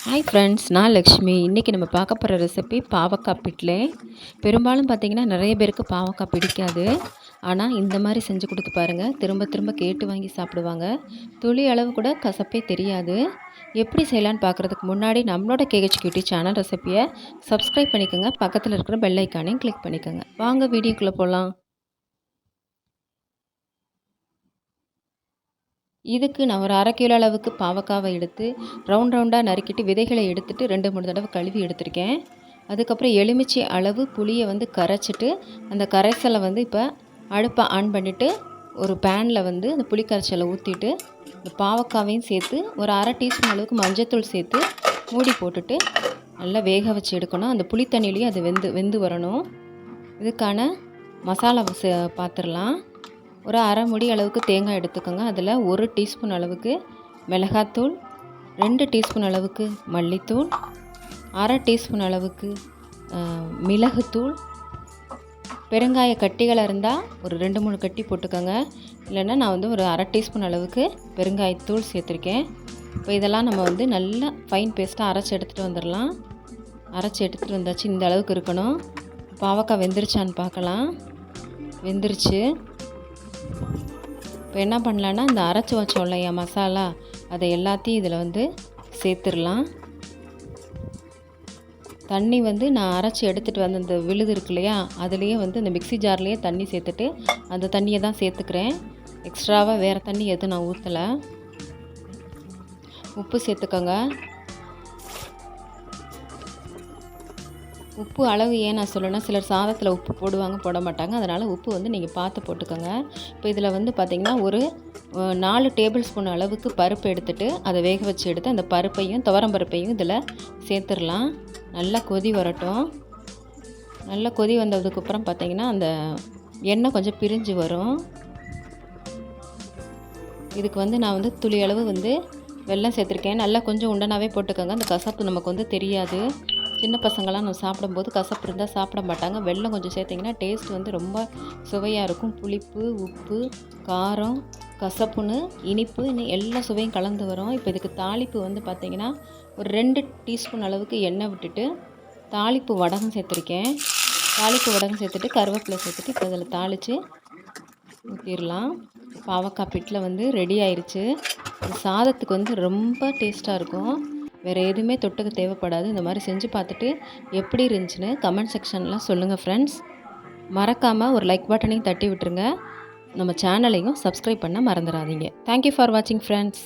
Hi friends, நான் லக்ஷ்மி. இன்றைக்கி நம்ம பார்க்க போகிற ரெசிபி பாவக்காய் பிட்லே. பெரும்பாலும் பார்த்திங்கன்னா நிறைய பேருக்கு பாவக்காய் பிடிக்காது. ஆனால் இந்த மாதிரி செஞ்சு கொடுத்து பாருங்கள், திரும்ப திரும்ப கேட்டு வாங்கி சாப்பிடுவாங்க. துளி அளவு கூட கசப்பே தெரியாது. எப்படி செய்யலான்னு பார்க்குறதுக்கு முன்னாடி நம்மளோட கேஹெச்கியூடி சேனல் ரெசிப்பியை சப்ஸ்கிரைப் பண்ணிக்கோங்க. பக்கத்தில் இருக்கிற பெல் ஐக்கானையும் கிளிக் பண்ணிக்கோங்க. வாங்க வீடியோக்குள்ளே போகலாம். இதுக்கு நான் ஒரு 1/2 கிலோ அளவுக்கு பாவக்காவை எடுத்து ரவுண்டாக நறுக்கிட்டு விதைகளை எடுத்துட்டு 2-3 தடவை கழுவி எடுத்திருக்கேன். அதுக்கப்புறம் எலுமிச்சை அளவு புளியை கரைச்சிட்டு அந்த கரைசலை இப்போ அடுப்பை ஆன் பண்ணிவிட்டு ஒரு பேனில் அந்த புளி கரைசலை ஊற்றிட்டு இந்த பாவக்காவையும் சேர்த்து ஒரு 1/2 டீஸ்பூன் அளவுக்கு மஞ்சத்தூள் சேர்த்து மூடி போட்டுட்டு நல்லா வேக வச்சு எடுக்கணும். அந்த புளி தண்ணியிலையும் அது வெந்து வரணும். இதுக்கான மசாலா பார்த்துடலாம். ஒரு 1/2 மூடி அளவுக்கு தேங்காய் எடுத்துக்கோங்க. அதில் 1 டீஸ்பூன் அளவுக்கு மிளகாத்தூள், 2 டீஸ்பூன் அளவுக்கு மல்லித்தூள், 1/2 டீஸ்பூன் அளவுக்கு மிளகுத்தூள், பெருங்காய கட்டிகளாக இருந்தால் ஒரு 2-3 கட்டி போட்டுக்கோங்க. இல்லைன்னா நான் ஒரு 1/2 டீஸ்பூன் அளவுக்கு பெருங்காயத்தூள் சேர்த்துருக்கேன். இப்போ இதெல்லாம் நம்ம நல்லா ஃபைன் பேஸ்ட்டாக அரைச்சி எடுத்துகிட்டு வந்துடலாம். அரைச்சி எடுத்துகிட்டு வந்தாச்சு. இந்த அளவுக்கு இருக்கணும். பாவக்காய் வெந்துருச்சான்னு பார்க்கலாம். வெந்துருச்சு. இப்போ என்ன பண்ணலான்னா, இந்த அரைச்சி வச்சோம் இல்லையா மசாலா, அதை எல்லாத்தையும் இதில் சேர்த்துடலாம். தண்ணி நான் அரைச்சி எடுத்துகிட்டு வந்த இந்த விழுது இருக்கு இல்லையா, அதுலேயே இந்த மிக்ஸி ஜார்லேயே தண்ணி சேர்த்துட்டு அந்த தண்ணியை தான் சேர்த்துக்கிறேன். எக்ஸ்ட்ராவாக வேறு தண்ணி எதுவும் நான் ஊற்றலை. உப்பு சேர்த்துக்கோங்க. உப்பு அளவு ஏன் நான் சொல்லணும்னா, சிலர் சாதத்தில் உப்பு போடுவாங்க, போட மாட்டாங்க. அதனால் உப்பு நீங்கள் பார்த்து போட்டுக்கோங்க. இப்போ இதில் பார்த்திங்கன்னா ஒரு 4 டேபிள் ஸ்பூன் அளவுக்கு பருப்பு எடுத்துகிட்டு அதை வேக வச்சு எடுத்து அந்த பருப்பையும் துவரம் பருப்பையும் இதில் சேர்த்துடலாம். நல்லா கொதி வரட்டும். நல்லா கொதி வந்ததுக்கப்புறம் பார்த்திங்கன்னா அந்த எண்ணெய் கொஞ்சம் பிரிஞ்சு வரும். இதுக்கு நான் துளி அளவு வெல்லம் சேர்த்துருக்கேன். நல்லா கொஞ்சம் உண்டனாவே போட்டுக்கோங்க. அந்த கசப்பு நமக்கு தெரியாது. சின்ன பசங்களாம் நம்ம சாப்பிடும்போது கசப்பு இருந்தால் சாப்பிட மாட்டாங்க. வெல்லம் கொஞ்சம் சேர்த்திங்கன்னா டேஸ்ட் ரொம்ப சுவையாக இருக்கும். புளிப்பு, உப்பு, காரம், கசப்புன்னு இனிப்பு எல்லா சுவையும் கலந்து வரும். இப்போ இதுக்கு தாளிப்பு பார்த்திங்கன்னா ஒரு 2 டீஸ்பூன் அளவுக்கு எண்ணெய் விட்டுட்டு தாளிப்பு வடகம் சேர்த்துருக்கேன். தாளிப்பு வடகம் சேர்த்துட்டு கருவேப்பிலை சேர்த்துட்டு இப்போ இதில் தாளித்து ஊற்றிடலாம். பாவக்காய் பிட்டில் ரெடி ஆயிடுச்சு. சாதத்துக்கு ரொம்ப டேஸ்ட்டாக இருக்கும். வேறு எதுவுமே தொட்டுக்க தேவைப்படாது. இந்த மாதிரி செஞ்சு பார்த்துட்டு எப்படி இருந்துச்சுன்னு கமெண்ட் செக்ஷனில் சொல்லுங்கள் ஃப்ரெண்ட்ஸ். மறக்காமல் ஒரு லைக் பட்டனையும் தட்டி விட்டுருங்க. நம்ம சேனலையும் சப்ஸ்கிரைப் பண்ண மறந்துடாதீங்க. தேங்க்யூ ஃபார் வாட்சிங் ஃப்ரெண்ட்ஸ்.